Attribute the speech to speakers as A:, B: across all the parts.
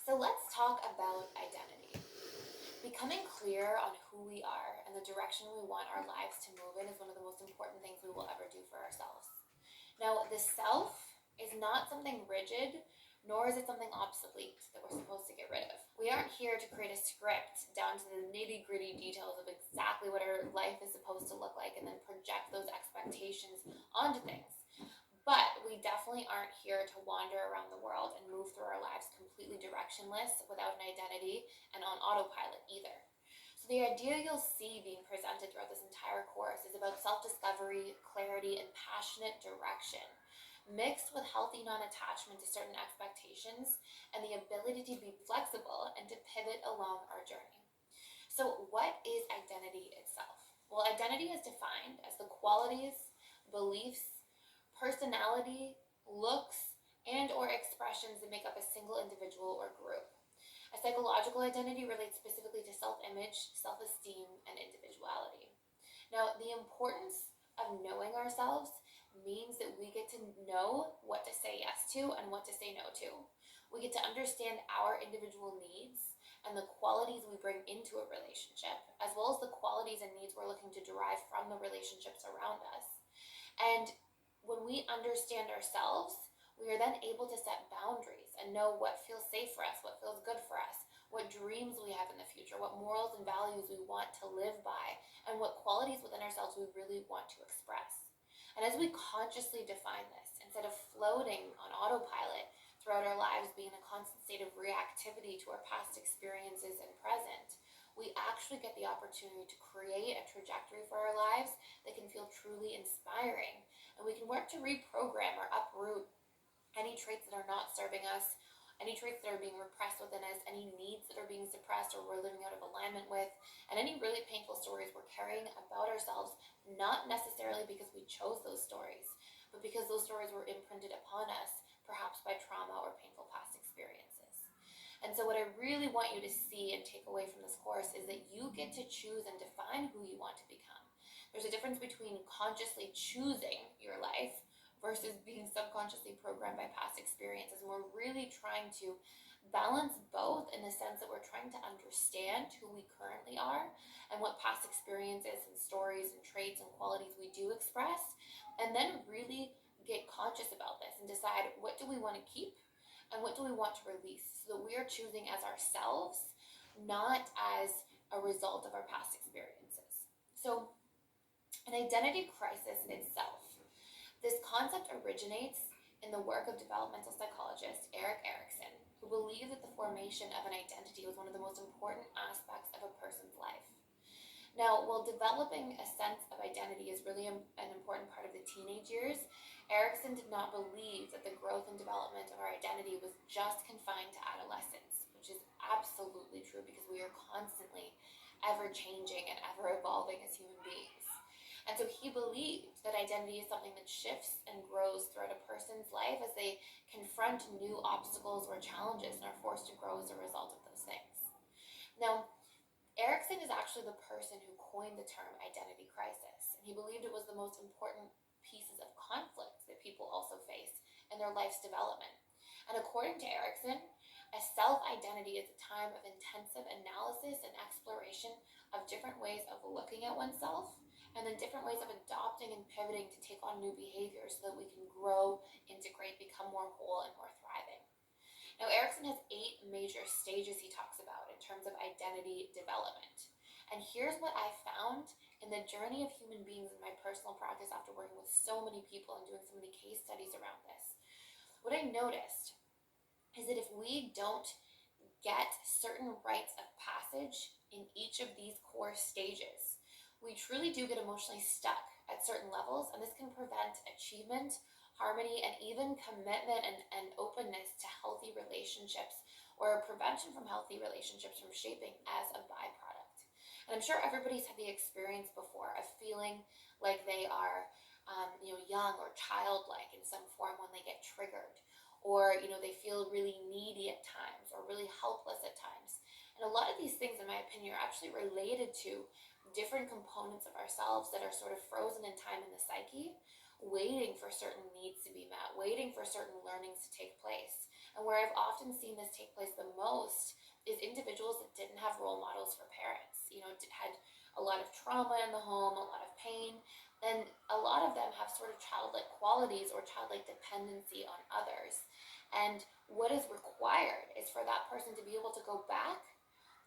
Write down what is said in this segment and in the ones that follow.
A: So let's talk about identity. Becoming clear on who we are and the direction we want our lives to move in is one of the most important things we will ever do for ourselves. Now, the self is not something rigid, nor is it something obsolete that we're supposed to get rid of. We aren't here to create a script down to the nitty gritty details of exactly what our life is supposed to look like and then project those expectations onto things. But we definitely aren't here to wander around the world and move through our lives completely directionless without an identity and on autopilot either. So, the idea you'll see being presented throughout this entire course is about self discovery, clarity, and passionate direction, mixed with healthy non attachment to certain expectations and the ability to be flexible and to pivot along our journey. So, what is identity itself? Well, identity is defined as the qualities, beliefs, personality, looks, and or expressions that make up a single individual or group. A psychological identity relates specifically to self-image, self-esteem, and individuality. Now, the importance of knowing ourselves means that we get to know what to say yes to and what to say no to. We get to understand our individual needs and the qualities we bring into a relationship, as well as the qualities and needs we're looking to derive from the relationships around us. And when we understand ourselves, we are then able to set boundaries and know what feels safe for us, what feels good for us, what dreams we have in the future, what morals and values we want to live by, and what qualities within ourselves we really want to express. And as we consciously define this, instead of floating on autopilot throughout our lives, being in a constant state of reactivity to our past experiences and present, we actually get the opportunity to create a trajectory for our lives that can feel truly inspiring. And we can work to reprogram or uproot any traits that are not serving us, any traits that are being repressed within us, any needs that are being suppressed or we're living out of alignment with, and any really painful stories we're carrying about ourselves, not necessarily because we chose those stories, but because those stories were imprinted upon us, perhaps by trauma or painful past experiences. And so, what I really want you to see and take away from this course is that you get to choose and define who you want to become. There's a difference between consciously choosing your life versus being subconsciously programmed by past experiences. And we're really trying to balance both in the sense that we're trying to understand who we currently are and what past experiences and stories and traits and qualities we do express, and then really get conscious about this and decide what do we want to keep and what do we want to release so that we are choosing as ourselves, not as a result of our past experiences. So, an identity crisis itself. This concept originates in the work of developmental psychologist Erik Erikson, who believed that the formation of an identity was one of the most important aspects of a person's life. Now, while developing a sense of identity is really an important part of the teenage years, Erikson did not believe that the growth and development of our identity was just confined to adolescence, which is absolutely true because we are constantly ever changing and ever evolving as human beings. And so he believed that identity is something that shifts and grows throughout a person's life as they confront new obstacles or challenges and are forced to grow as a result of those things. Now, Erikson is actually the person who coined the term identity crisis, and he believed it was the most important pieces of conflict that people also face in their life's development. And according to Erikson, a self-identity is a time of intensive analysis and exploration of different ways of looking at oneself and then different ways of adopting and pivoting to take on new behaviors so that we can grow, integrate, become more whole and more thriving. Now, Erikson has 8 major stages he talks about in terms of identity development. And here's what I found in the journey of human beings in my personal practice after working with so many people and doing so many case studies around this. What I noticed is that if we don't get certain rites of passage in each of these core stages, we truly do get emotionally stuck at certain levels, and this can prevent achievement, harmony, and even commitment and openness to healthy relationships or a prevention from healthy relationships from shaping as a byproduct. And I'm sure everybody's had the experience before of feeling like they are young or childlike in some form when they get triggered, or they feel really needy at times or really helpless at times. And a lot of these things, in my opinion, are actually related to different components of ourselves that are sort of frozen in time in the psyche, waiting for certain needs to be met, waiting for certain learnings to take place. And where I've often seen this take place the most is individuals that didn't have role models for parents, had a lot of trauma in the home, a lot of pain, and a lot of them have sort of childlike qualities or childlike dependency on others. And what is required is for that person to be able to go back,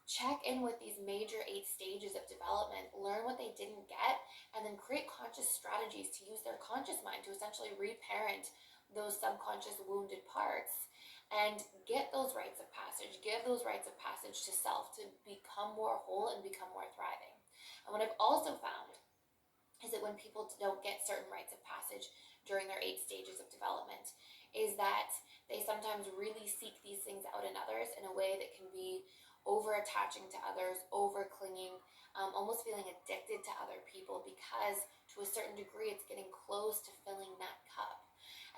A: check in with these major 8 stages of development, learn what they didn't get, and then create conscious strategies to use their conscious mind to essentially reparent those subconscious wounded parts and get those rites of passage, give those rites of passage to self to become more whole and become more thriving. And what I've also found is that when people don't get certain rites of passage during their 8 stages of development, is that they sometimes really seek these things out in others in a way that can be over attaching to others, over clinging, almost feeling addicted to other people because to a certain degree it's getting close to filling that cup.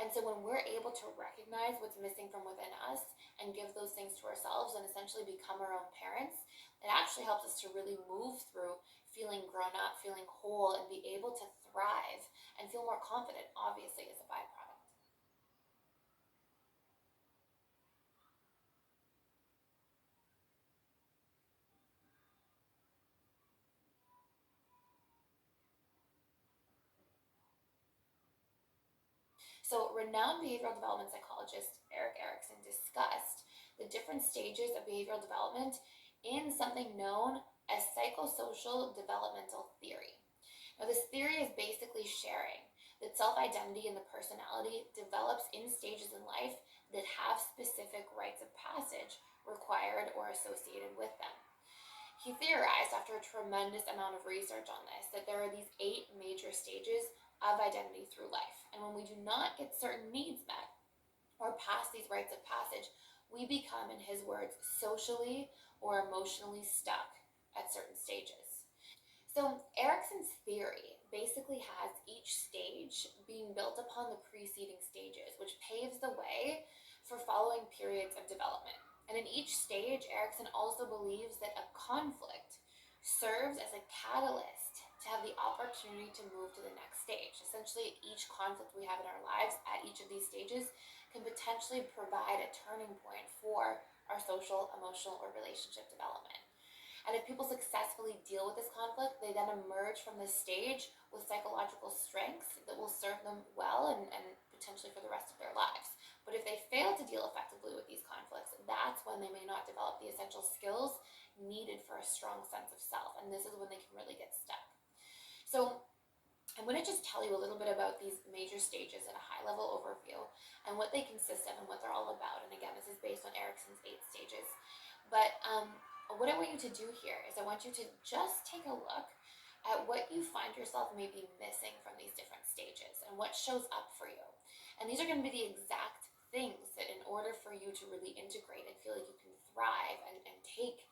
A: And so when we're able to recognize what's missing from within us and give those things to ourselves and essentially become our own parents, it actually helps us to really move through feeling grown up, feeling whole, and be able to thrive and feel more confident, obviously, as a byproduct. So, renowned behavioral development psychologist Erik Erikson discussed the different stages of behavioral development in something known as psychosocial developmental theory. Now, this theory is basically sharing that self identity and the personality develops in stages in life that have specific rites of passage required or associated with them. He theorized, after a tremendous amount of research on this, that there are these 8 major stages of identity through life. And when we do not get certain needs met or pass these rites of passage, we become, in his words, socially or emotionally stuck at certain stages. So, Erikson's theory basically has each stage being built upon the preceding stages, which paves the way for following periods of development. And in each stage, Erikson also believes that a conflict serves as a catalyst to have the opportunity to move to the next stage. Essentially, each conflict we have in our lives at each of these stages can potentially provide a turning point for our social, emotional, or relationship development. And if people successfully deal with this conflict, they then emerge from this stage with psychological strengths that will serve them well and potentially for the rest of their lives. But if they fail to deal effectively with these conflicts, that's when they may not develop the essential skills needed for a strong sense of self. And this is when they can really get stuck. So I'm going to just tell you a little bit about these major stages at a high level overview and what they consist of and what they're all about. And again, this is based on Erikson's 8 stages. But what I want you to do here is I want you to just take a look at what you find yourself maybe missing from these different stages and what shows up for you. And these are going to be the exact things that in order for you to really integrate and feel like you can thrive and take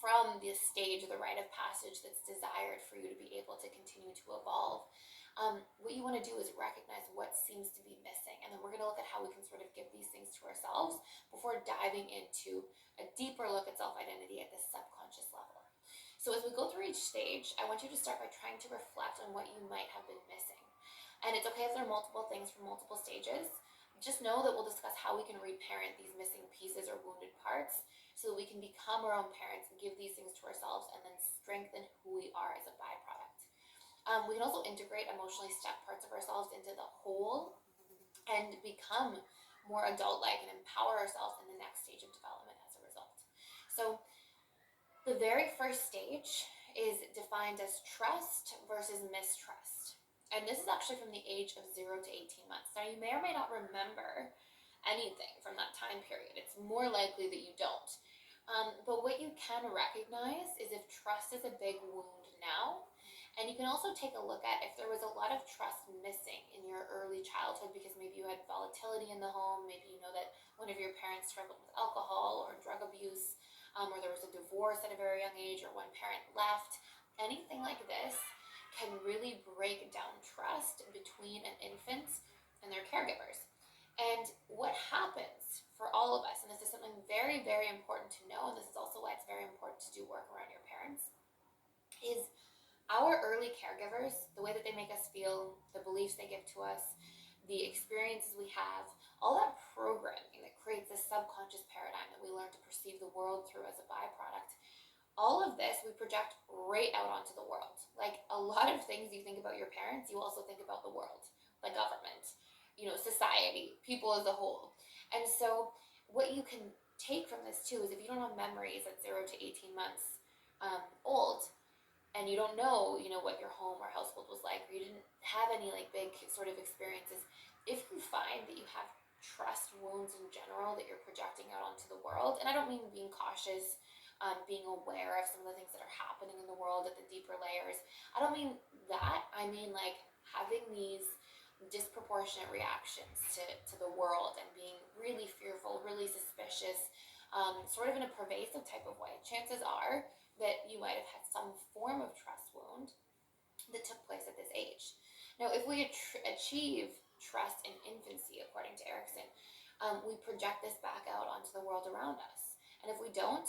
A: from this stage the rite of passage that's desired for you to be able to continue to evolve, what you want to do is recognize what seems to be missing. And then we're going to look at how we can sort of give these things to ourselves before diving into a deeper look at self-identity at the subconscious level. So as we go through each stage, I want you to start by trying to reflect on what you might have been missing. And it's okay if there are multiple things from multiple stages. Just know that we'll discuss how we can reparent these missing pieces or wounded parts so that we can become our own parents and give these things to ourselves and then strengthen who we are as a byproduct. We can also integrate emotionally stuck parts of ourselves into the whole and become more adult-like and empower ourselves in the next stage of development as a result. So the very first stage is defined as trust versus mistrust. And this is actually from the age of 0 to 18 months. Now, you may or may not remember anything from that time period. It's more likely that you don't. But what you can recognize is if trust is a big wound now. And you can also take a look at if there was a lot of trust missing in your early childhood because maybe you had volatility in the home, maybe you know that one of your parents struggled with alcohol or drug abuse, or there was a divorce at a very young age, or one parent left. Anything like this can really break down trust between an infant and their caregivers. And what happens for all of us, and this is something very, very important to know, and this is also why it's very important to do work around your parents, is our early caregivers, the way that they make us feel, the beliefs they give to us, the experiences we have, all that programming that creates this subconscious paradigm that we learn to perceive the world through as a byproduct, all of this we project right out onto the world. Like a lot of things you think about your parents, you also think about the world, the government, society, people as a whole. And so what you can take from this too is if you don't have memories at 0 to 18 months old, and you don't know, what your home or household was like, or you didn't have any like big sort of experiences, if you find that you have trust wounds in general that you're projecting out onto the world, and I don't mean being cautious, being aware of some of the things that are happening in the world at the deeper layers. I don't mean that. I mean like having these disproportionate reactions to the world and being really fearful, really suspicious, sort of in a pervasive type of way. Chances are that you might have had some form of trust wound that took place at this age. Now, if we achieve trust in infancy, according to Erikson, we project this back out onto the world around us. And if we don't,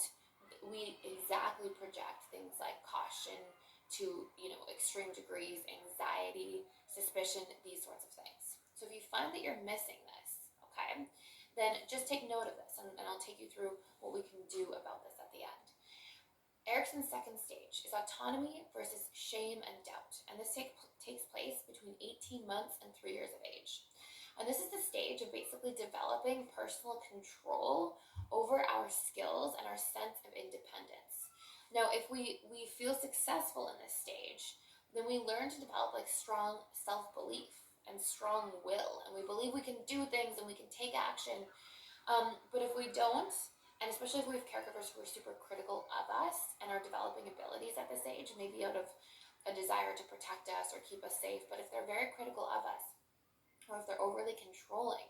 A: we exactly project things like caution to, extreme degrees, anxiety, suspicion, these sorts of things. So if you find that you're missing this, okay, then just take note of this, and I'll take you through what we can do about this at the end. Erikson's second stage is autonomy versus shame and doubt, and this takes place between 18 months and 3 years of age. And this is the stage of basically developing personal control over our skills and our sense of independence. Now, if we feel successful in this stage, then we learn to develop like strong self-belief and strong will, and we believe we can do things and we can take action. But if we don't, and especially if we have caregivers who are super critical of us and are developing abilities at this age, maybe out of a desire to protect us or keep us safe, but if they're very critical of us, or if they're overly controlling,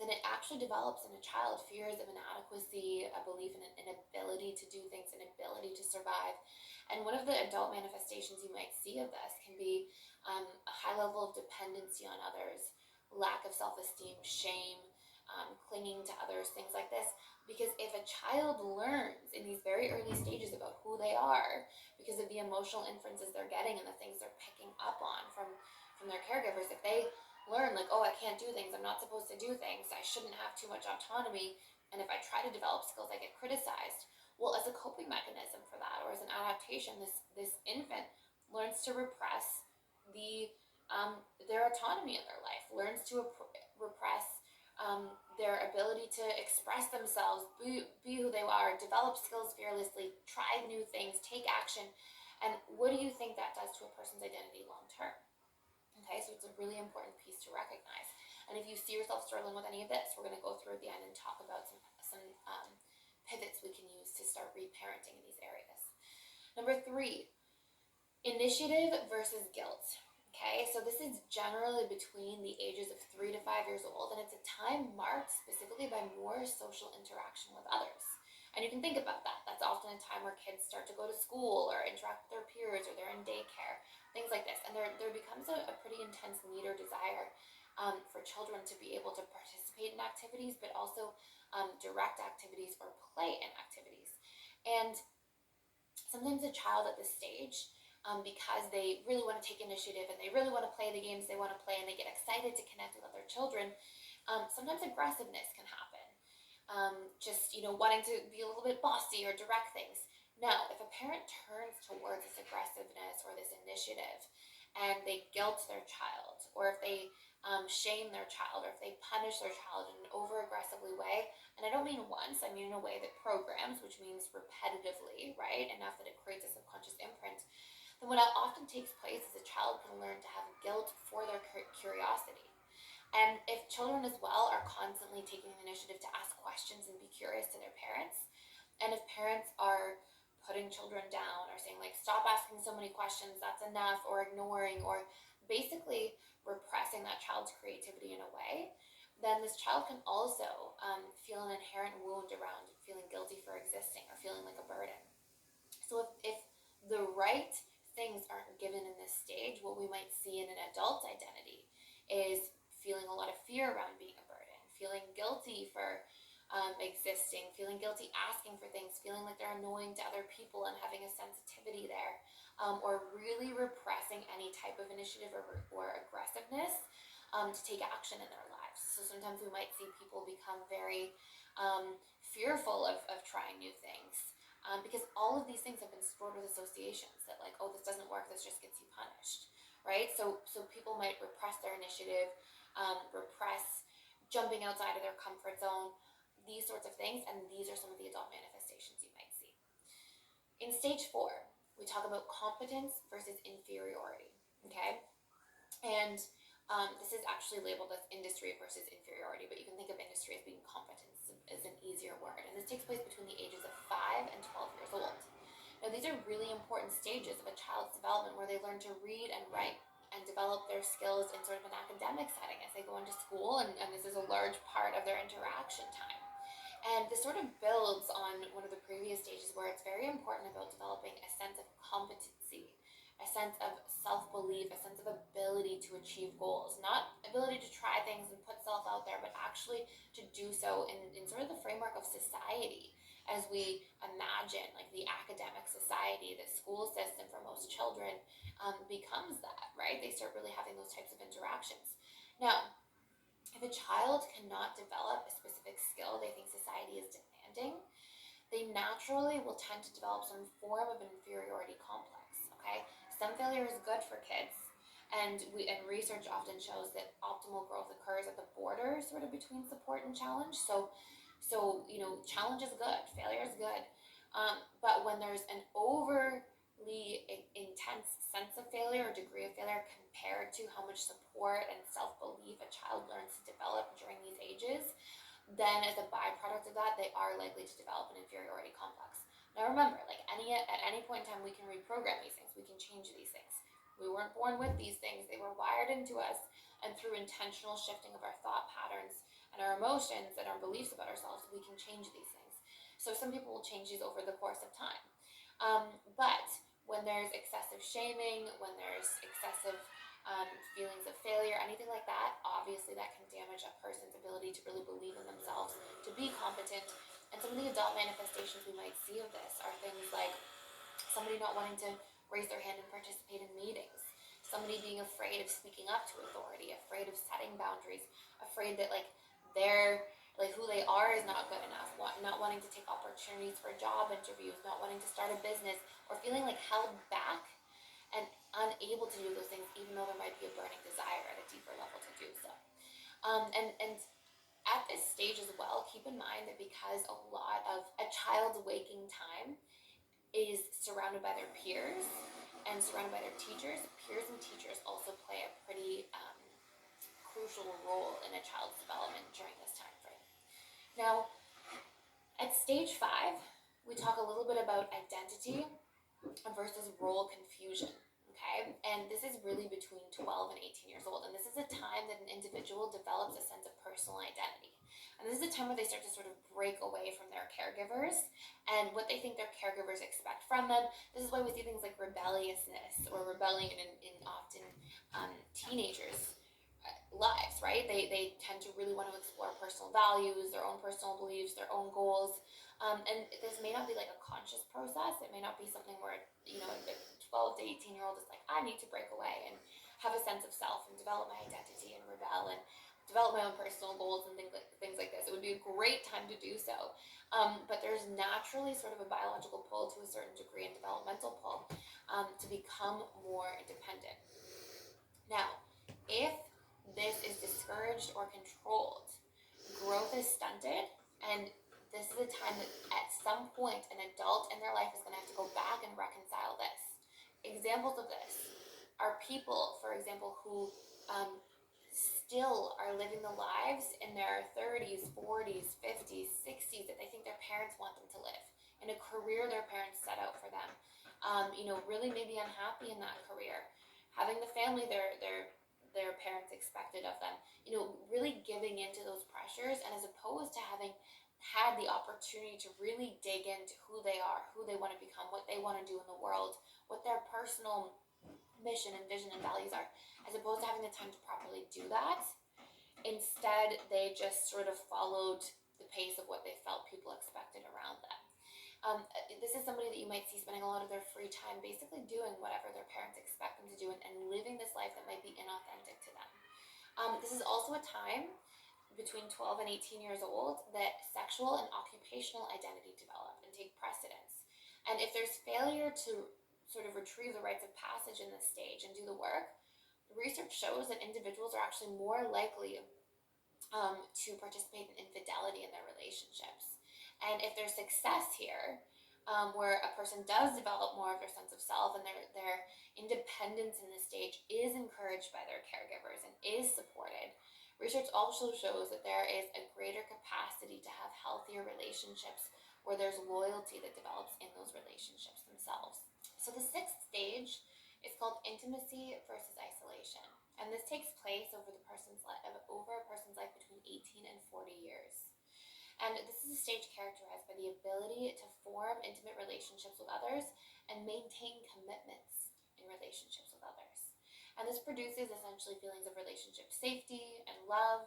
A: then it actually develops in a child fears of inadequacy, a belief in an inability to do things, an ability to survive. And one of the adult manifestations you might see of this can be a high level of dependency on others, lack of self-esteem, shame, clinging to others, things like this. Because if a child learns in these very early stages about who they are, because of the emotional inferences they're getting and the things they're picking up on from their caregivers, if they learn like, oh, I can't do things, I'm not supposed to do things, I shouldn't have too much autonomy, and if I try to develop skills, I get criticized. Well, as a coping mechanism for that, or as an adaptation, this infant learns to repress their autonomy in their life, learns to repress their ability to express themselves, be who they are, develop skills fearlessly, try new things, take action. And what do you think that does to a person's identity long term? Okay, so it's a really important piece to recognize. And if you see yourself struggling with any of this, we're going to go through at the end and talk about some pivots we can use to start reparenting in these areas. Number 3, initiative versus guilt. Okay, so this is generally between the ages of 3 to 5 years old, and it's a time marked specifically by more social interaction with others. And you can think about that. That's often a time where kids start to go to school or interact with their peers, or they're in daycare, things like this. And there becomes a pretty intense need or desire for children to be able to participate in activities, but also direct activities or play in activities. And sometimes a child at this stage, because they really want to take initiative and they really want to play the games they want to play and they get excited to connect with other children, sometimes aggressiveness can happen. Just, wanting to be a little bit bossy or direct things. Now, if a parent turns towards this aggressiveness or this initiative and they guilt their child, or if they shame their child, or if they punish their child in an over-aggressively way, and I don't mean once, I mean in a way that programs, which means repetitively, right, enough that it creates a subconscious imprint, then what often takes place is a child can learn to have guilt for their curiosity. And if children as well are constantly taking the initiative to ask questions and be curious to their parents, and if parents are putting children down or saying like, stop asking so many questions, that's enough, or ignoring, or basically repressing that child's creativity in a way, then this child can also feel an inherent wound around feeling guilty for existing or feeling like a burden. So if the right things aren't given in this stage, what we might see in an adult's identity is feeling a lot of fear around being a burden, feeling guilty for existing, feeling guilty asking for things, feeling like they're annoying to other people and having a sensitivity there, or really repressing any type of initiative or aggressiveness. to take action in their lives. So sometimes we might see people become very fearful of trying new things because all of these things have been stored with associations that like, oh, this doesn't work, this just gets you punished, right? So people might repress their initiative, repress jumping outside of their comfort zone, these sorts of things, and these are some of the adult manifestations you might see. In stage 4, we talk about competence versus inferiority, okay? And this is actually labeled as industry versus inferiority, but you can think of industry as being competence as an easier word. And this takes place between the ages of 5 and 12 years old. Now, these are really important stages of a child's development where they learn to read and write and develop their skills in sort of an academic setting as they go into school, and this is a large part of their interaction time. And this sort of builds on one of the previous stages where it's very important about developing a sense of competency, a sense of self-belief, a sense of ability to achieve goals. Not ability to try things and put self out there, but actually to do so in sort of the framework of society as we imagine like the academic society, the school system for most children becomes that, right? They start really having those types of interactions. Now, if a child cannot develop a specific skill they think society is demanding, they naturally will tend to develop some form of inferiority complex, okay? Some failure is good for kids, and research often shows that optimal growth occurs at the border sort of between support and challenge. So challenge is good, failure is good, but when there's an overly intense sense of failure or degree of failure compared to how much support and self-belief a child learns to develop during these ages, then as a byproduct of that, they are likely to develop an inferiority complex. Now remember, like at any point in time, we can reprogram these things, we can change these things. We weren't born with these things, they were wired into us, and through intentional shifting of our thought patterns and our emotions and our beliefs about ourselves, we can change these things. So some people will change these over the course of time. But when there's excessive shaming, when there's excessive feelings of failure, anything like that, obviously that can damage a person's ability to really believe in themselves, to be competent. And some of the adult manifestations we might see of this are things like somebody not wanting to raise their hand and participate in meetings, somebody being afraid of speaking up to authority, afraid of setting boundaries, afraid that who they are is not good enough, not wanting to take opportunities for job interviews, not wanting to start a business, or feeling like held back and unable to do those things, even though there might be a burning desire at a deeper level to do so. And at this stage as well, keep in mind that because a lot of a child's waking time is surrounded by their peers and surrounded by their teachers, peers and teachers also play a pretty crucial role in a child's development during this time frame. Now, at stage 5, we talk a little bit about identity versus role confusion. Okay, and this is really between 12 and 18 years old, and this is a time that an individual develops a sense of personal identity. And this is a time where they start to sort of break away from their caregivers and what they think their caregivers expect from them. This is why we see things like rebelliousness or rebellion in often teenagers' lives, right? They tend to really want to explore personal values, their own personal beliefs, their own goals. And this may not be like a conscious process. It may not be something where, a 12 to 18-year-old is like, I need to break away and have a sense of self and develop my identity and rebel and develop my own personal goals and things like this. It would be a great time to do so. But there's naturally sort of a biological pull to a certain degree and developmental pull to become more independent. Now, if this is discouraged or controlled, growth is stunted, and this is a time that at some point an adult in their life is going to have to go back and reconcile this. Examples of this are people, for example, who still are living the lives in their 30s, 40s, 50s, 60s that they think their parents want them to live, in a career their parents set out for them. Really maybe unhappy in that career, having the family their parents expected of them, really giving into those pressures, and as opposed to having had the opportunity to really dig into who they are, who they want to become, what they want to do in the world, what their personal mission and vision and values are, as opposed to having the time to properly do that. Instead, they just sort of followed the pace of what they felt people expected around them. This is somebody that you might see spending a lot of their free time basically doing whatever their parents expect them to do and living this life that might be inauthentic to them. This is also a time between 12 and 18 years old that sexual and occupational identity develop and take precedence. And if there's failure to sort of retrieve the rites of passage in this stage and do the work, research shows that individuals are actually more likely to participate in infidelity in their relationships. And if there's success here, where a person does develop more of their sense of self and their independence in this stage is encouraged by their caregivers and is supported, research also shows that there is a greater capacity to have healthier relationships where there's loyalty that develops in those relationships themselves. So the sixth stage is called intimacy versus isolation. And this takes place over a person's life between 18 and 40 years. And this is a stage characterized by the ability to form intimate relationships with others and maintain commitments in relationships with others. And this produces essentially feelings of relationship safety and love,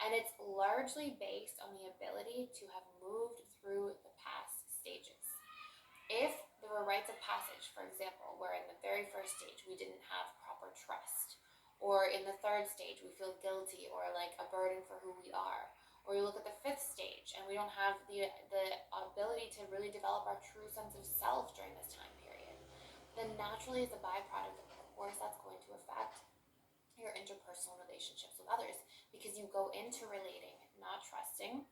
A: and it's largely based on the ability to have moved through the past stages. If there were rites of passage, for example, where in the very first stage we didn't have proper trust, or in the third stage we feel guilty or like a burden for who we are, or you look at the fifth stage and we don't have the ability to really develop our true sense of self during this time period, then naturally as a byproduct, of course, that's going to affect your interpersonal relationships with others, because you go into relating not trusting,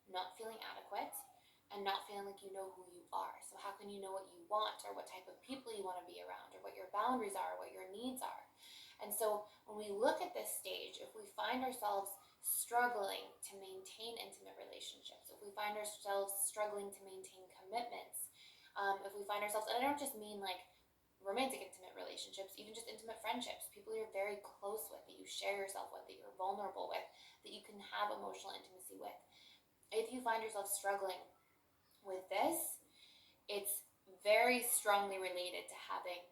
A: not feeling adequate, and not feeling like you know who you are. So how can you know what you want, or what type of people you want to be around, or what your boundaries are, what your needs are? And so when we look at this stage, if we find ourselves struggling to maintain intimate relationships, if we find ourselves struggling to maintain commitments, if we find ourselves, and I don't just mean like romantic intimate relationships, even just intimate friendships, people you're very close with, that you share yourself with, that you're vulnerable with, that you can have emotional intimacy with. If you find yourself struggling with this, it's very strongly related to having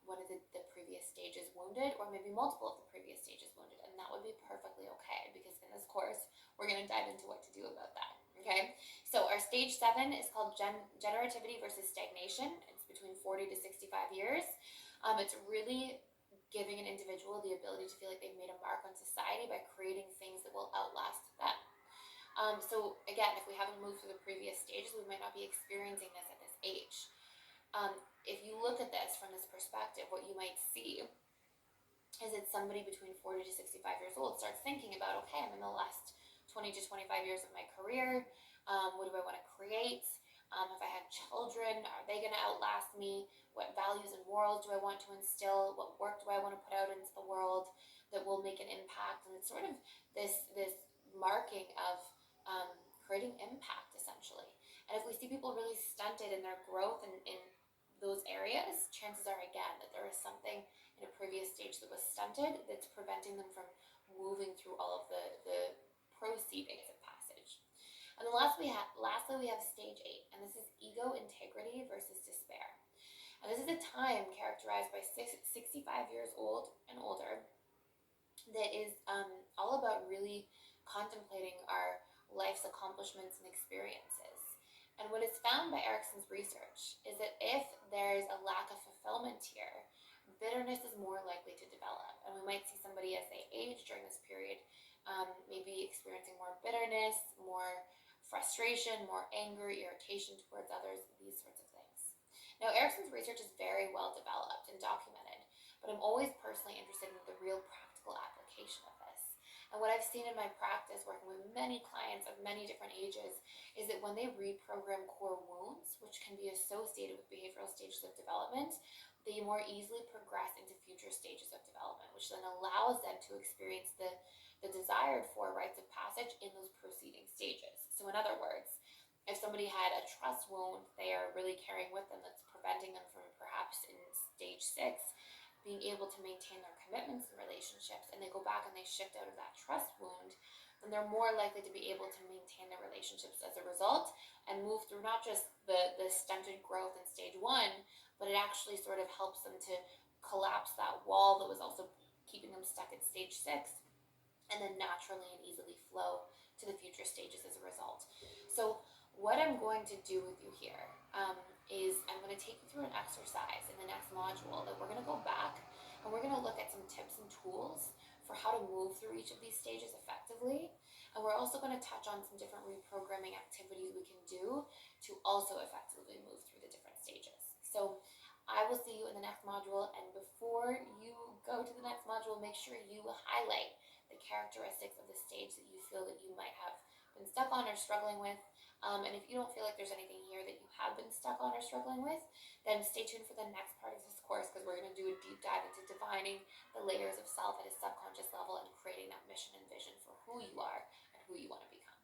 A: one of the previous stages wounded, or maybe multiple of the previous stages wounded, and that would be perfectly okay, because in this course we're going to dive into what to do about that. Okay, so our stage 7 is called generativity versus stagnation. It's between 40 to 65 years. It's really giving an individual the ability to feel like they've made a mark on society by creating things that will outlast them. So again, if we haven't moved through the previous stages, we might not be experiencing this at this age. If you look at this from this perspective, what you might see is that somebody between 40 to 65 years old starts thinking about, okay, I'm in the last 20 to 25 years of my career. What do I want to create? If I had children, are they going to outlast me? What values and morals do I want to instill? What work do I want to put out into the world that will make an impact? And it's sort of this marking of creating impact, essentially. And if we see people really stunted in their growth in those areas, chances are, again, that there is something in a previous stage that was stunted that's preventing them from moving through all of the proceedings of passage. And then lastly, we have stage 8, and this is ego integrity versus despair. And this is a time characterized by 65 years old and older that is all about really contemplating our life's accomplishments and experiences. And what is found by Erikson's research is that if there's a lack of fulfillment here, bitterness is more likely to develop. And we might see somebody as they age during this period, maybe experiencing more bitterness, more frustration, more anger, irritation towards others, these sorts of things. Now, Erikson's research is very well developed and documented, but I'm always personally interested in the real practical application of this. And what I've seen in my practice, working with many clients of many different ages, is that when they reprogram core wounds, which can be associated with behavioral stages of development, they more easily progress into future stages of development, which then allows them to experience the desired for rites of passage in those preceding stages. So in other words, if somebody had a trust wound they are really carrying with them that's preventing them from, perhaps in stage 6, being able to maintain their commitments and relationships, and they go back and they shift out of that trust wound, then they're more likely to be able to maintain their relationships as a result and move through not just the stunted growth in stage 1, but it actually sort of helps them to collapse that wall that was also keeping them stuck at stage 6, and then naturally and easily flow to the future stages as a result. So what I'm going to do with you here is I'm going to take you through an exercise in the next module that we're going to go back and we're going to look at some tips and tools for how to move through each of these stages effectively. And we're also going to touch on some different reprogramming activities we can do to also effectively move through the different stages. So I will see you in the next module, and before you go to the next module, make sure you highlight the characteristics of the stage that you feel that you might have been stuck on or struggling with. And if you don't feel like there's anything here that you have been stuck on or struggling with, then stay tuned for the next part of this course, because we're going to do a deep dive into defining the layers of self at a subconscious level and creating that mission and vision for who you are and who you want to become.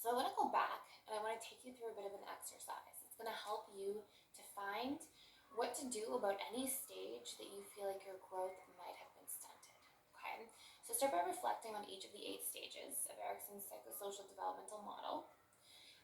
A: So I want to go back and I want to take you through a bit of an exercise. It's going to help you to find what to do about any stage that you feel like your growth might have been stunted. Okay, so start by reflecting on each of the 8 stages of Erikson's psychosocial developmental model,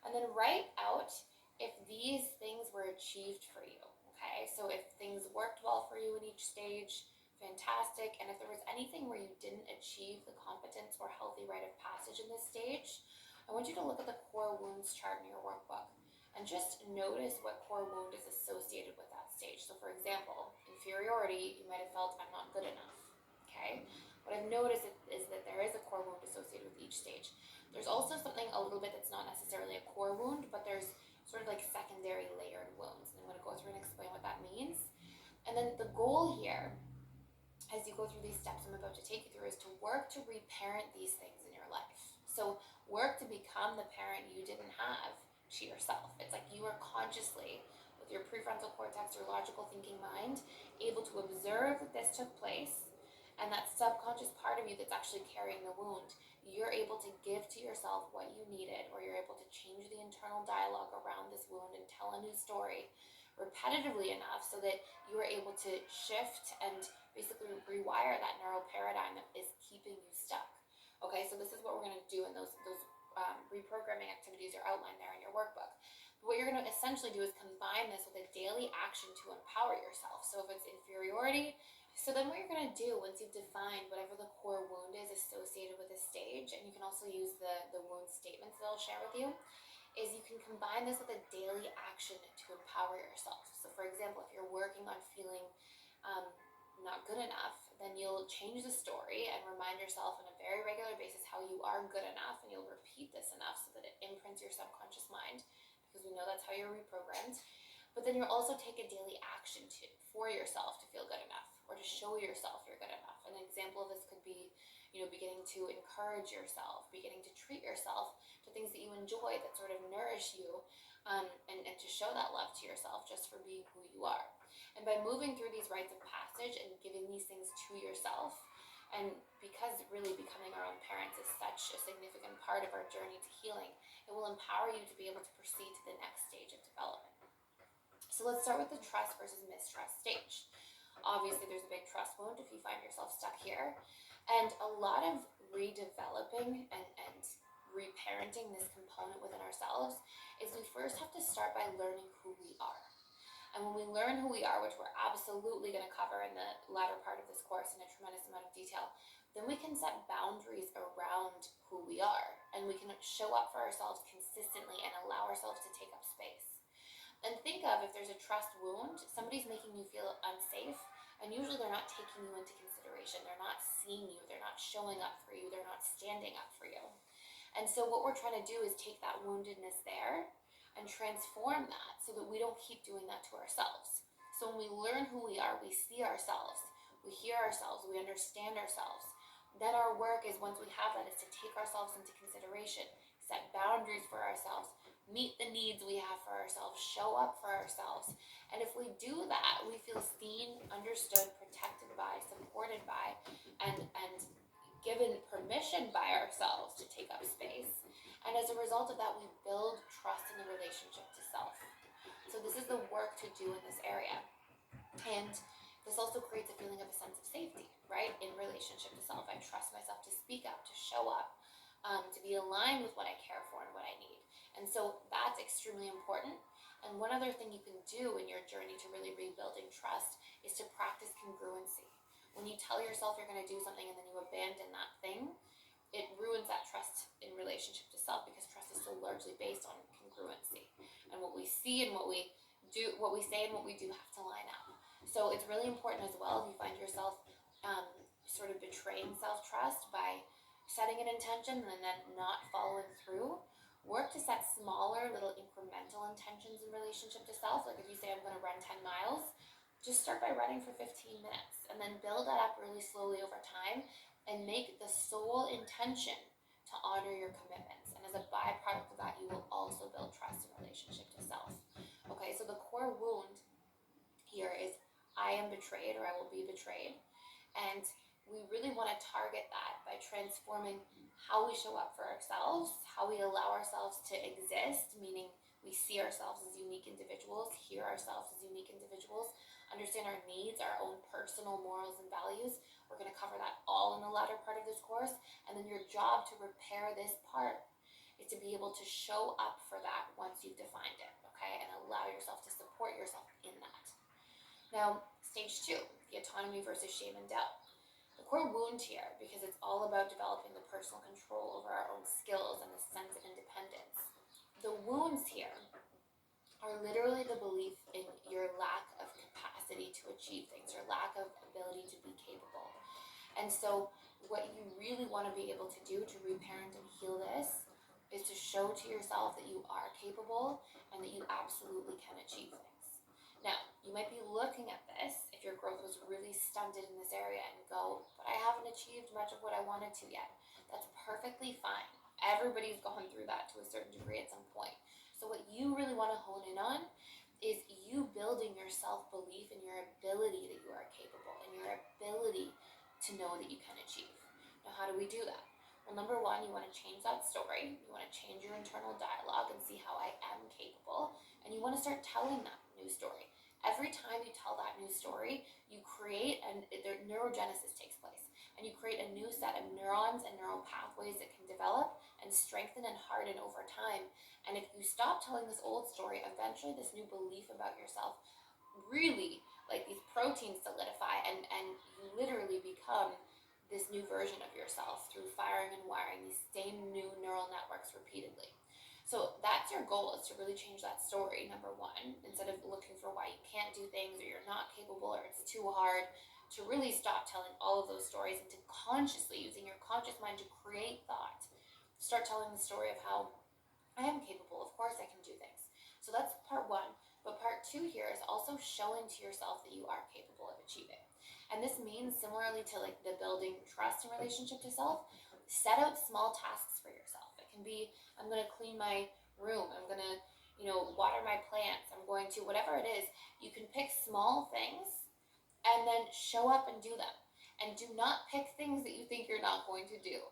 A: and then write out if these things were achieved for you. Okay, so if things worked well for you in each stage, fantastic. And if there was anything where you didn't achieve the competence or healthy rite of passage in this stage, I want you to look at the core wounds chart in your workbook and just notice what core wound is associated with that stage. So for example, inferiority, you might have felt, I'm not good enough. Okay, what I've noticed is that there is a core wound associated with each stage. There's also something a little bit that's not necessarily a core wound, but there's sort of like secondary layered wounds. And I'm going to go through and explain what that means. And then the goal here, as you go through these steps I'm about to take you through, is to work to reparent these things in your life. So work to become the parent you didn't have to yourself. It's like you are consciously, with your prefrontal cortex, your logical thinking mind, able to observe that this took place, and that subconscious part of you that's actually carrying the wound, you're able to give to yourself what you needed, or you're able to change the internal dialogue around this wound and tell a new story repetitively enough so that you are able to shift and basically rewire that neural paradigm that is keeping you stuck. Okay, so this is what we're going to do, and those reprogramming activities are outlined there in your workbook. What you're going to essentially do is combine this with a daily action to empower yourself. So if it's inferiority, so then what you're going to do once you've defined whatever the core wound is associated with a stage, and you can also use the wound statements that I'll share with you, is you can combine this with a daily action to empower yourself. So for example, if you're working on feeling not good enough, then you'll change the story and remind yourself on a very regular basis how you are good enough, and you'll repeat this enough so that it imprints your subconscious mind, because we know that's how you're reprogrammed. But then you'll also take a daily action for yourself to feel good enough, or to show yourself you're good enough. An example of this could be, beginning to encourage yourself, beginning to treat yourself to things that you enjoy, that sort of nourish you, and to show that love to yourself just for being who you are. And by moving through these rites of passage and giving these things to yourself, and because really becoming our own parents is such a significant part of our journey to healing, it will empower you to be able to proceed to the next stage of development. So let's start with the trust versus mistrust stage. Obviously, there's a big trust wound if you find yourself stuck here. And a lot of redeveloping and reparenting this component within ourselves is we first have to start by learning who we are. And when we learn who we are, which we're absolutely going to cover in the latter part of this course in a tremendous amount of detail, then we can set boundaries around who we are. And we can show up for ourselves consistently and allow ourselves to take up space. And think of, if there's a trust wound, somebody's making you feel unsafe, and usually they're not taking you into consideration. They're not seeing you. They're not showing up for you. They're not standing up for you. And so what we're trying to do is take that woundedness there and transform that so that we don't keep doing that to ourselves. So when we learn who we are, we see ourselves, we hear ourselves, we understand ourselves. Then our work is, once we have that, is to take ourselves into consideration, set boundaries for ourselves, meet the needs we have for ourselves, show up for ourselves. And if we do that, we feel seen, understood, protected by, supported by, and given permission by ourselves to take up space. And as a result of that, we build trust in the relationship to self. So this is the work to do in this area. And this also creates a feeling of a sense of safety, right? In relationship to self, I trust myself to speak up, to show up, to be aligned with what I care for and what I need. And so that's extremely important. And one other thing you can do in your journey to really rebuilding trust is to practice congruency. When you tell yourself you're going to do something and then you abandon that thing, it ruins that trust in relationship to self, because trust is so largely based on congruency, and what we see and what we do, what we say and what we do have to line up. So it's really important as well, if you find yourself sort of betraying self-trust by setting an intention and then not following through, work to set smaller little incremental intentions in relationship to self. Like if you say I'm going to run 10 miles, just start by running for 15 minutes and then build that up really slowly over time, and make the sole intention to honor your commitments. And as a byproduct of that, you will also build trust in relationship to self. Okay, so the core wound here is I am betrayed, or I will be betrayed. And we really want to target that by transforming how we show up for ourselves, how we allow ourselves to exist, meaning we see ourselves as unique individuals, hear ourselves as unique individuals, understand our needs, our own personal morals and values. We're going to cover that all in the latter part of this course. And then your job to repair this part is to be able to show up for that once you've defined it, okay? And allow yourself to support yourself in that. Now, stage 2, the autonomy versus shame and doubt. The core wound here, because it's all about developing the personal control over our own skills and the sense of independence. The wounds here are literally the belief in your lack of capacity to achieve things, your lack of ability to be capable. And so what you really want to be able to do to reparent and heal this is to show to yourself that you are capable and that you absolutely can achieve things. Now, you might be looking at this, if your growth was really stunted in this area, and go, but I haven't achieved much of what I wanted to yet. That's perfectly fine. Everybody's gone through that to a certain degree at some point. So what you really want to hone in on is you building your self-belief in your ability that you are capable, and your ability to know that you can achieve. Now, how do we do that? Well, number one, you want to change that story. You want to change your internal dialogue and see how I am capable. And you want to start telling that new story. Every time you tell that new story, you create, and neurogenesis takes place. And you create a new set of neurons and neural pathways that can develop and strengthen and harden over time. And if you stop telling this old story, eventually this new belief about yourself really, like these proteins solidify, and you literally become this new version of yourself through firing and wiring these same new neural networks repeatedly. So that's your goal, is to really change that story, number one, instead of looking for why you can't do things, or you're not capable, or it's too hard, to really stop telling all of those stories and to consciously, using your conscious mind to create thought, start telling the story of how I am capable, of course I can do things. So that's part one. But part two here is also showing to yourself that you are capable of achieving. And this means, similarly to like the building trust in relationship to self, set out small tasks for yourself. It can be, I'm going to clean my room, I'm going to, water my plants, I'm going to, whatever it is, you can pick small things and then show up and do them. And do not pick things that you think you're not going to do.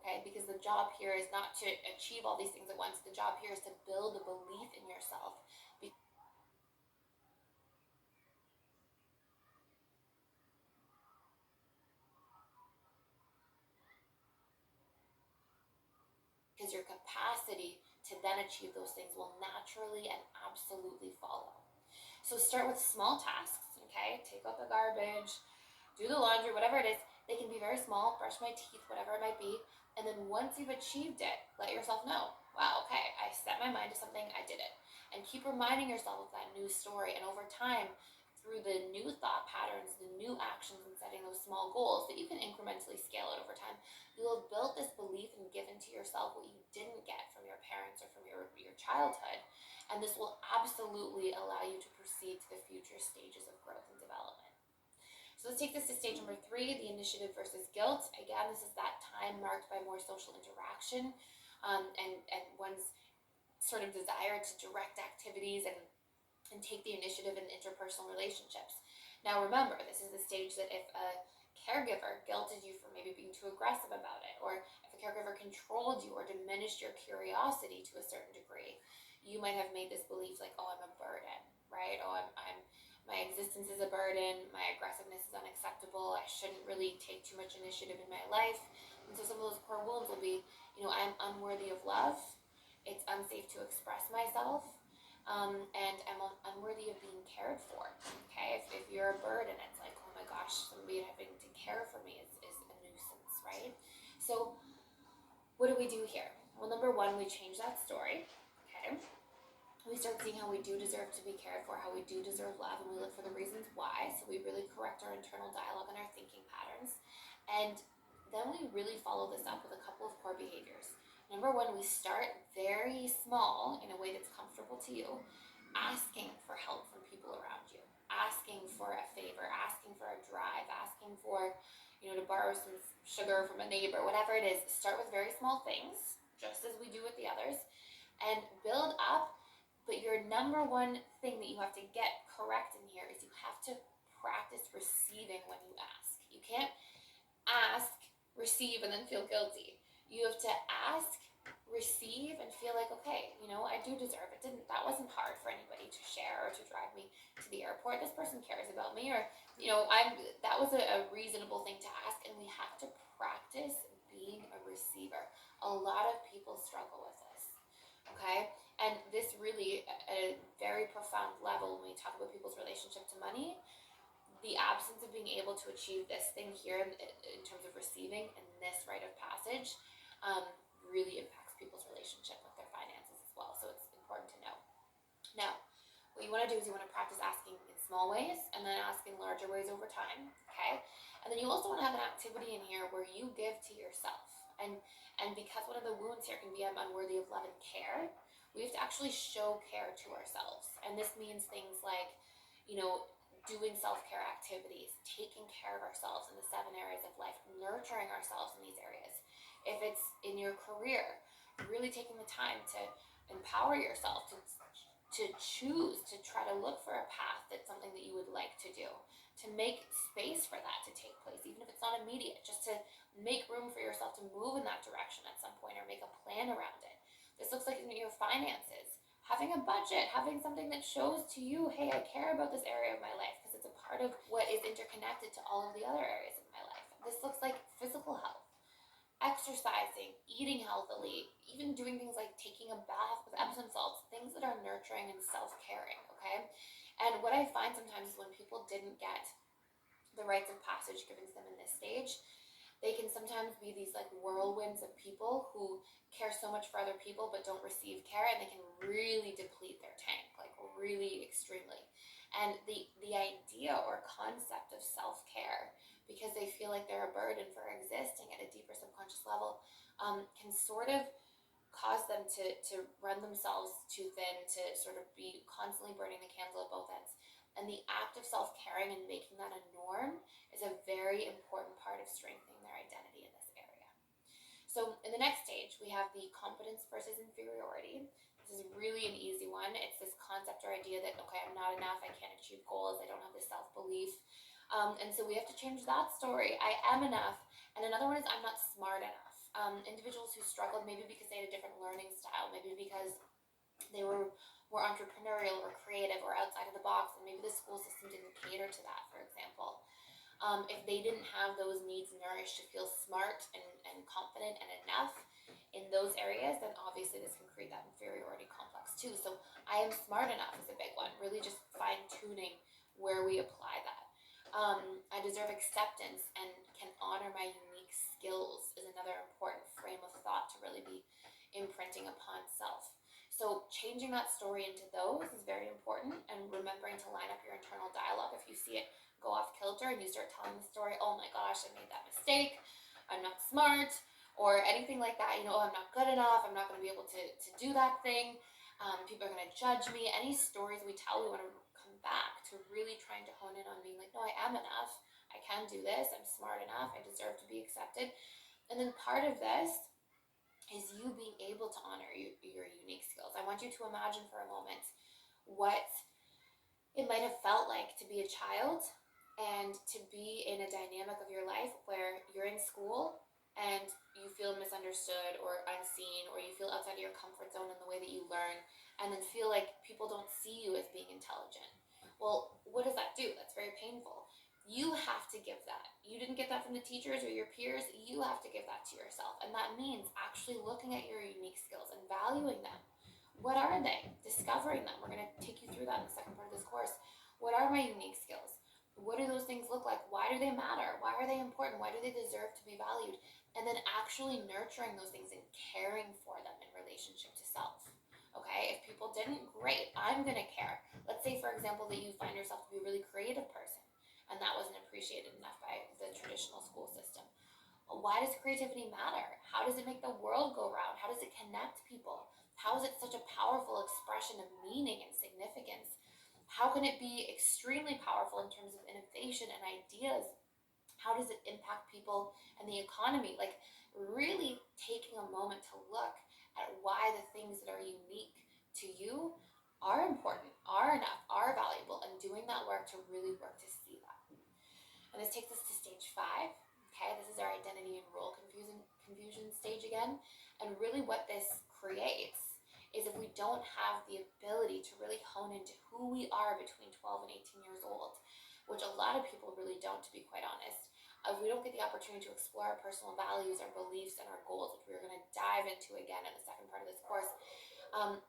A: Okay, because the job here is not to achieve all these things at once. The job here is to build a belief in yourself, because your capacity to then achieve those things will naturally and absolutely follow. So start with small tasks, okay? Take out the garbage, do the laundry, whatever it is. They can be very small, brush my teeth, whatever it might be. And then once you've achieved it, let yourself know, wow, okay, I set my mind to something, I did it. And keep reminding yourself of that new story. And over time, through the new thought patterns, the new actions, and setting those small goals that you can incrementally scale it over time, you'll have built this belief and given to yourself what you didn't get from your parents or from your childhood. And this will absolutely allow you to proceed to the future stages of growth and development. So let's take this to stage number 3, the initiative versus guilt. Again, this is that time marked by more social interaction, and one's sort of desire to direct activities and take the initiative in interpersonal relationships. Now remember, this is the stage that if a caregiver guilted you for maybe being too aggressive about it, or if a caregiver controlled you or diminished your curiosity to a certain degree, you might have made this belief like, oh, I'm a burden, right? Oh, I'm my existence is a burden, my aggressiveness is unacceptable, I shouldn't really take too much initiative in my life. And so some of those core wounds will be, I'm unworthy of love, it's unsafe to express myself, and am unworthy of being cared for. Okay, if you're a burden, it's like, oh my gosh, somebody having to care for me is a nuisance, right? So what do we do here? Well, number one, we change that story. Okay, we start seeing how we do deserve to be cared for, how we do deserve love, and we look for the reasons why. So we really correct our internal dialogue and our thinking patterns. And then we really follow this up with a couple of core behaviors. Number one, we start very small in a way that's comfortable to you, asking for help from people around you, asking for a favor, asking for a drive, asking for, to borrow some sugar from a neighbor, whatever it is. Start with very small things, just as we do with the others, and build up. But your number one thing that you have to get correct in here is you have to practice receiving when you ask. You can't ask, receive, and then feel guilty. You have to ask, receive, and feel like, okay, I do deserve it. That wasn't hard for anybody to share or to drive me to the airport. This person cares about me, or that was a reasonable thing to ask, and we have to practice being a receiver. A lot of people struggle with this. Okay, and this really, at a very profound level, when we talk about people's relationship to money, the absence of being able to achieve this thing here in terms of receiving and this rite of passage really impacts people's relationship with their finances as well. So it's important to know. Now, what you want to do is you want to practice asking in small ways and then ask in larger ways over time. Okay, and then you also want to have an activity in here where you give to yourself. And because one of the wounds here can be I'm unworthy of love and care, we have to actually show care to ourselves. And this means things like, doing self-care activities, taking care of ourselves in the 7 areas of life, nurturing ourselves in these areas. If it's in your career, really taking the time to empower yourself to choose to try to look for a path that's something that you would like to do, to make space for that to take place, even if it's not immediate, just to make room for yourself to move in that direction at some point or make a plan around it. This looks like in your finances, having a budget, having something that shows to you, hey, I care about this area of my life because it's a part of what is interconnected to all of the other areas of my life. This looks like physical health, exercising, eating healthily, even doing things like taking a bath with Epsom salts, things that are nurturing and self-caring, okay? And what I find sometimes is when people didn't get the rites of passage given to them in this stage, they can sometimes be these like whirlwinds of people who care so much for other people but don't receive care, and they can really deplete their tank, like really extremely. And the idea or concept of self-care, because they feel like they're a burden for existing at a deeper subconscious level, can sort of cause them to run themselves too thin, to sort of be constantly burning the candle at both ends. And the act of self-caring and making that a norm is a very important part of strengthening their identity in this area. So in the next stage, we have the competence versus inferiority. This is really an easy one. It's this concept or idea that, okay, I'm not enough, I can't achieve goals, I don't have this self-belief. And so we have to change that story. I am enough. And another one is I'm not smart enough. Individuals who struggled, maybe because they had a different learning style, maybe because they were more entrepreneurial or creative or outside of the box, and maybe the school system didn't cater to that, for example. If they didn't have those needs nourished to feel smart and confident and enough in those areas, then obviously this can create that inferiority complex too. So I am smart enough is a big one, really just fine-tuning where we apply that. I deserve acceptance and can honor my unique skills is another important frame of thought to really be imprinting upon self. So changing that story into those is very important, and remembering to line up your internal dialogue. If you see it go off kilter and you start telling the story, oh my gosh, I made that mistake, I'm not smart, or anything like that, I'm not good enough, I'm not going to be able to do that thing, people are going to judge me. Any stories we tell, we want to come back to really trying to hone in on being like, no, I am enough, I can do this, I'm smart enough, I deserve to be accepted. And then part of this is you being able to honor your unique skills. I want you to imagine for a moment what it might have felt like to be a child and to be in a dynamic of your life where you're in school and you feel misunderstood or unseen, or you feel outside of your comfort zone in the way that you learn, and then feel like people don't see you as being intelligent. Well, what does that do? That's very painful. You have to give that. You didn't get that from the teachers or your peers. You have to give that to yourself. And that means actually looking at your unique skills and valuing them. What are they? Discovering them. We're going to take you through that in the second part of this course. What are my unique skills? What do those things look like? Why do they matter? Why are they important? Why do they deserve to be valued? And then actually nurturing those things and caring for them in relationship to self. Okay, if people didn't, great, I'm gonna care. Let's say, for example, that you find yourself to be a really creative person and that wasn't appreciated enough by the traditional school system. Why does creativity matter? How does it make the world go round? How does it connect people? How is it such a powerful expression of meaning and significance? How can it be extremely powerful in terms of innovation and ideas? How does it impact people and the economy? Like, really taking a moment to look at why the things that are unique to you are important, are enough, are valuable, and doing that work to really work to see that. And this takes us to stage 5. Okay, this is our identity and role confusion stage again. And really what this creates is if we don't have the ability to really hone into who we are between 12 and 18 years old, which a lot of people really don't, to be quite honest. If we don't get the opportunity to explore our personal values, our beliefs, and our goals, which we're going to dive into again in the second part of this course,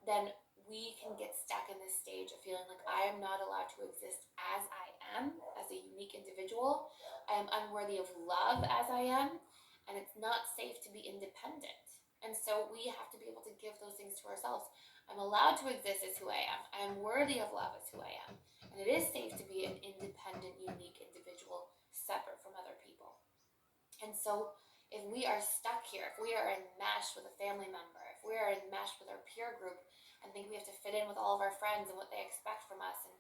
A: then we can get stuck in this stage of feeling like I am not allowed to exist as I am, as a unique individual. I am unworthy of love as I am, and it's not safe to be independent. And so we have to be able to give those things to ourselves. I'm allowed to exist as who I am. I am worthy of love as who I am. And it is safe to be an independent, unique individual, separate from other people. And so if we are stuck here, if we are enmeshed with a family member, if we are enmeshed with our peer group and think we have to fit in with all of our friends and what they expect from us, and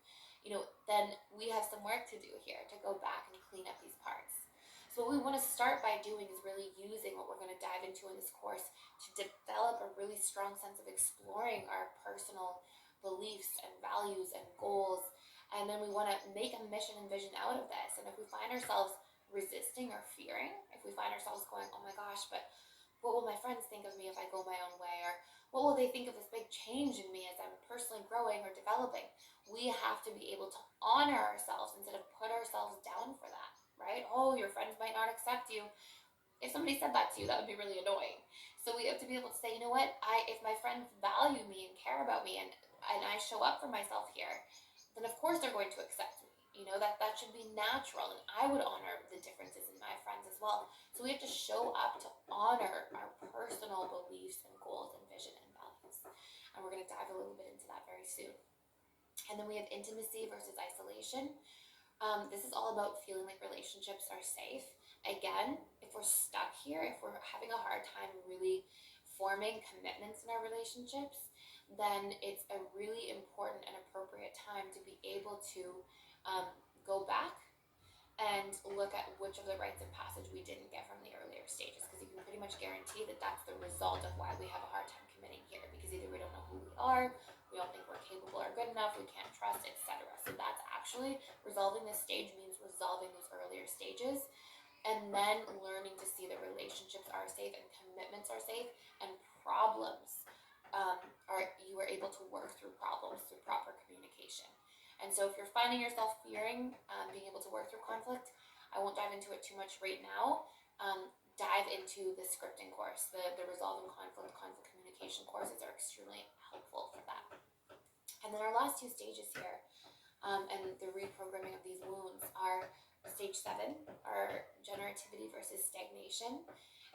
A: then we have some work to do here to go back and clean up these parts. So what we want to start by doing is really using what we're going to dive into in this course to develop a really strong sense of exploring our personal beliefs and values and goals. And then we want to make a mission and vision out of this. And if we find ourselves resisting or fearing, if we find ourselves going, oh my gosh, but what will my friends think of me if I go my own way? Or what will they think of this big change in me as I'm personally growing or developing? We have to be able to honor ourselves instead of put ourselves down for that, right? Oh, your friends might not accept you. If somebody said that to you, that would be really annoying. So we have to be able to say, you know what, if my friends value me and care about me and I show up for myself here, then of course they're going to accept me. That should be natural, and I would honor the differences in my friends as well. So we have to show up to honor our personal beliefs and goals and vision and values. And we're going to dive a little bit into that very soon. And then we have intimacy versus isolation. This is all about feeling like relationships are safe. Again, if we're stuck here, if we're having a hard time really forming commitments in our relationships, then it's a really important and appropriate time to be able to go back and look at which of the rites of passage we didn't get from the earlier stages, because you can pretty much guarantee that that's the result of why we have a hard time committing here, because either we don't know who we are, we don't think we're capable or good enough, we can't trust, etc. So that's actually resolving this stage means resolving those earlier stages, and then learning to see that relationships are safe and commitments are safe, and problems you are able to work through problems through proper communication. And so if you're finding yourself fearing being able to work through conflict, I won't dive into it too much right now. Dive into the scripting course, the resolving conflict communication courses are extremely helpful for that. And then our last two stages here, and the reprogramming of these wounds, are stage 7, our generativity versus stagnation.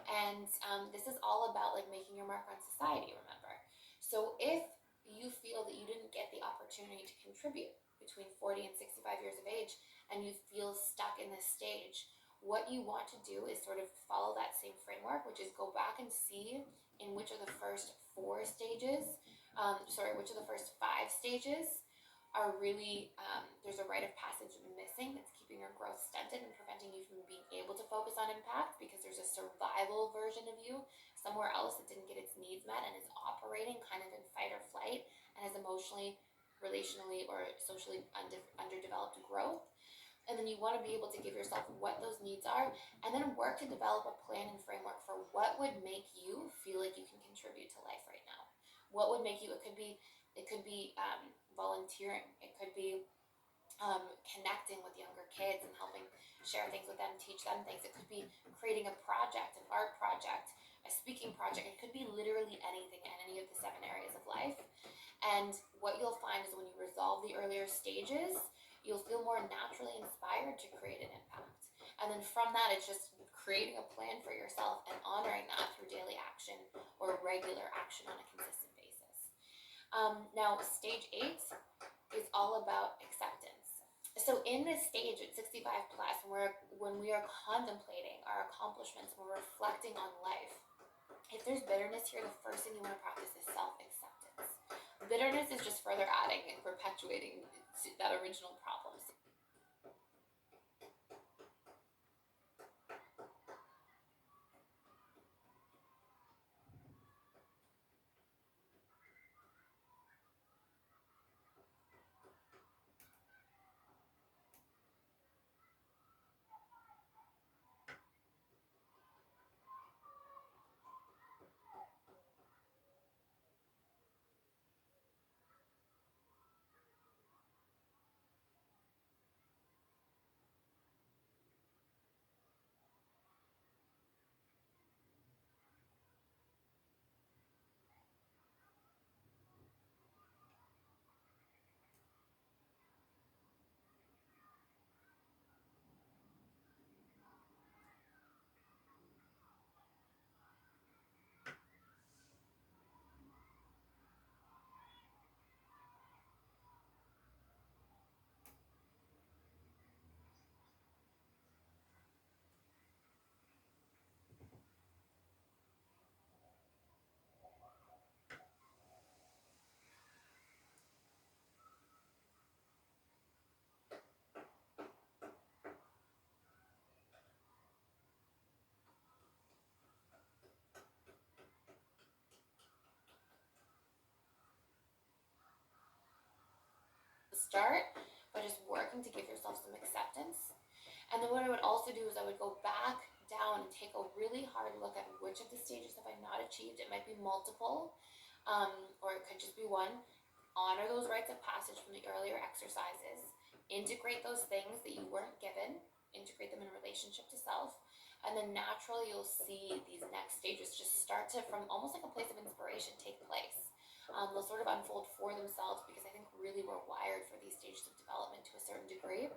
A: And this is all about like making your mark on society, remember. So if you feel that you didn't get the opportunity to contribute between 40 and 65 years of age, and you feel stuck in this stage, what you want to do is sort of follow that same framework, which is go back and see in which of the first 4 stages, which of the first 5 stages are really, there's a rite of passage missing that's keeping your growth stunted and preventing you from being able to focus on impact, because there's a survival version of you somewhere else that didn't get its needs met and is operating kind of in fight or flight and has emotionally, relationally, or socially underdeveloped growth. And then you want to be able to give yourself what those needs are, and then work to develop a plan and framework for what would make you feel like you can contribute to life right now. What would make you, it could be volunteering, it could be connecting with younger kids and helping share things with them, teach them things. It could be creating a project, an art project, a speaking speaking project. It could be literally anything in any of the 7 areas of life. And what you'll find is when you resolve the earlier stages, you'll feel more naturally inspired to create an impact. And then from that, it's just creating a plan for yourself and honoring that through daily action or regular action on a consistent basis. Now, stage 8 is all about acceptance. So in this stage at 65 plus, when we are contemplating our accomplishments, when we're reflecting on life, if there's bitterness here, the first thing you want to practice is self-acceptance. Bitterness is just further adding and perpetuating that original problem. Start by just working to give yourself some acceptance. And then what I would also do is I would go back down and take a really hard look at which of the stages have I not achieved. It might be multiple, or it could just be one. Honor those rites of passage from the earlier exercises. Integrate those things that you weren't given. Integrate them in relationship to self. And then naturally you'll see these next stages just start to, from almost like a place of inspiration, take place. They'll sort of unfold for themselves because I think really we're wired for these stages of development to a certain degree.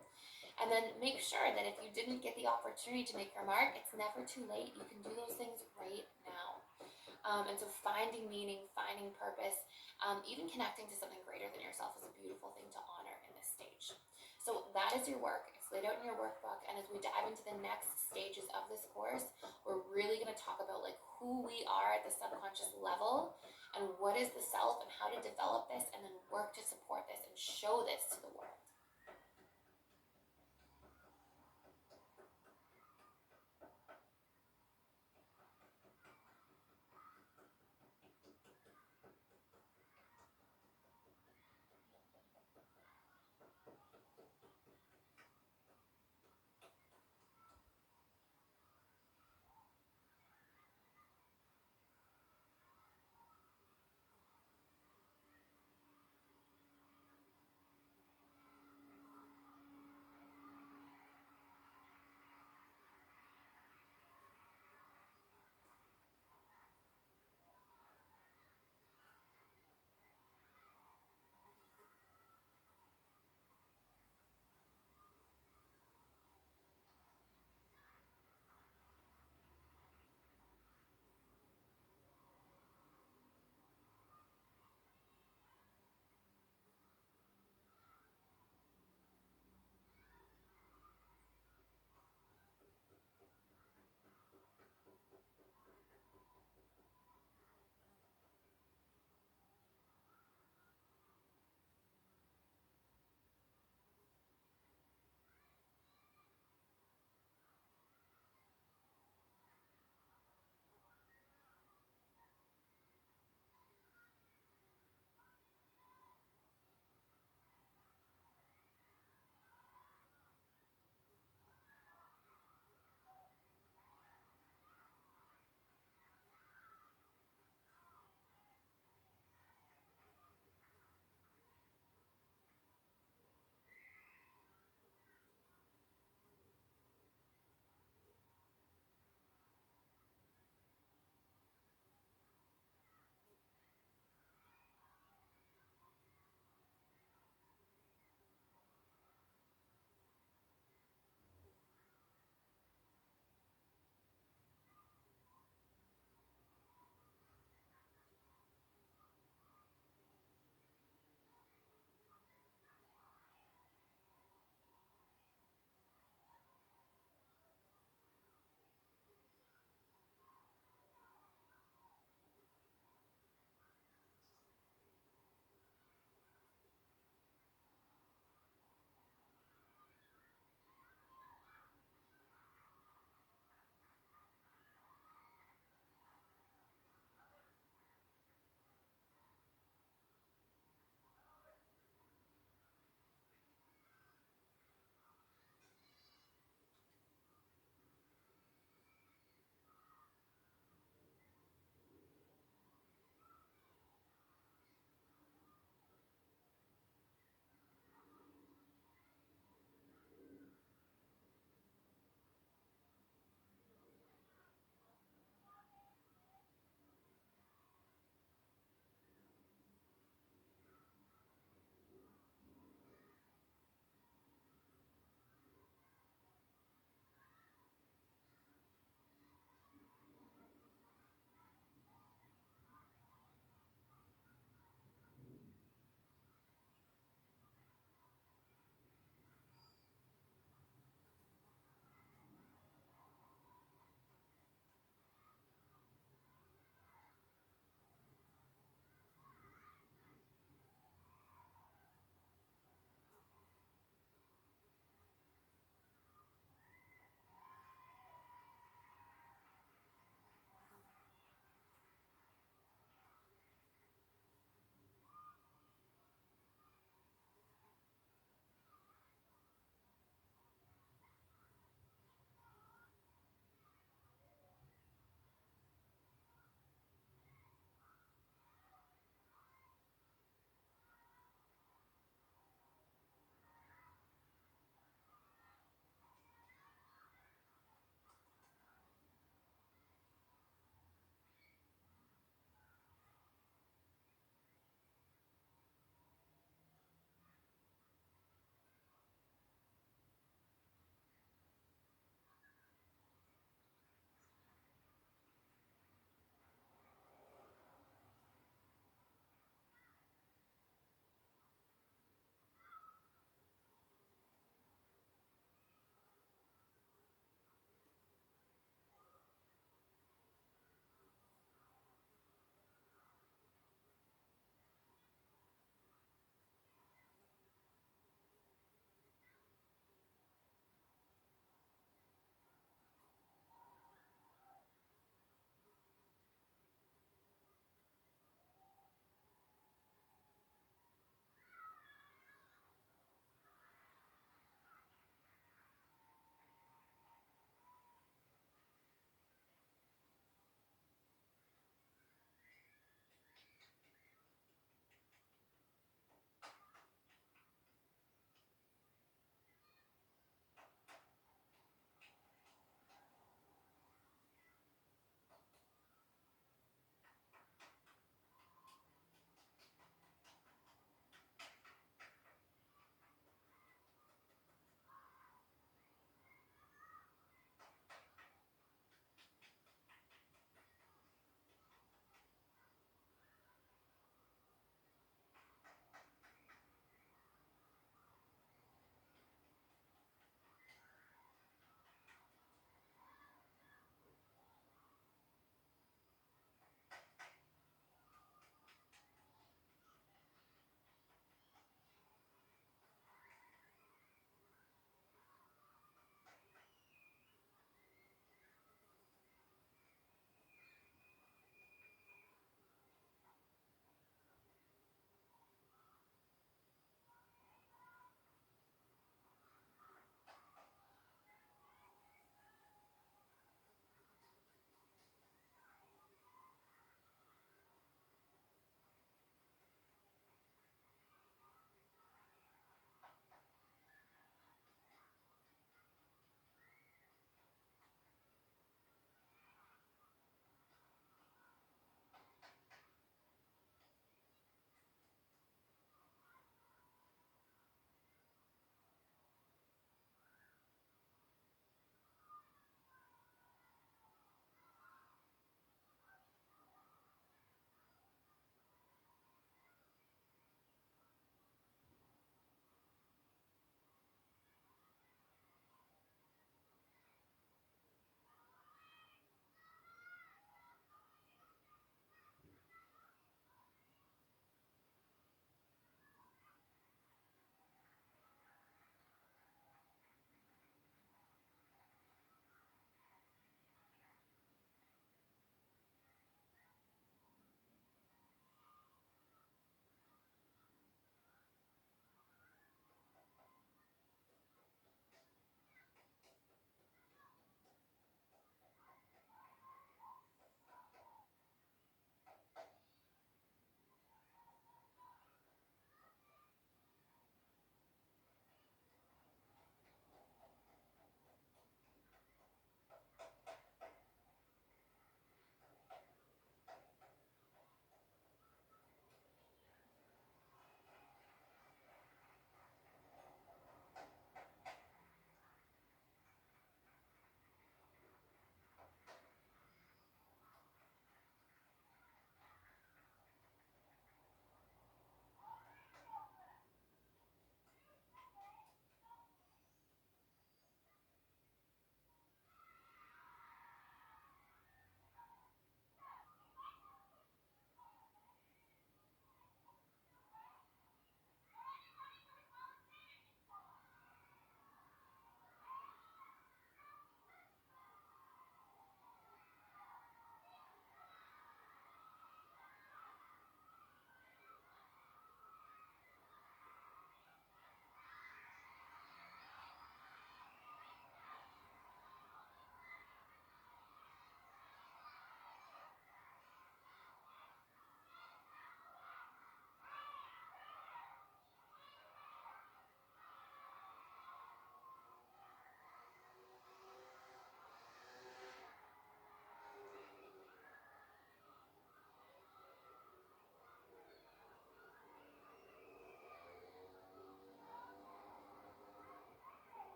A: And then make sure that if you didn't get the opportunity to make your mark, it's never too late. You can do those things right now. And so finding meaning, finding purpose, even connecting to something greater than yourself is a beautiful thing to honor in this stage. So that is your work. It's laid out in your workbook. And as we dive into the next stages of this course, we're really going to talk about like who we are at the subconscious level and what is the self and how to develop this and then work to support this and show this to the world.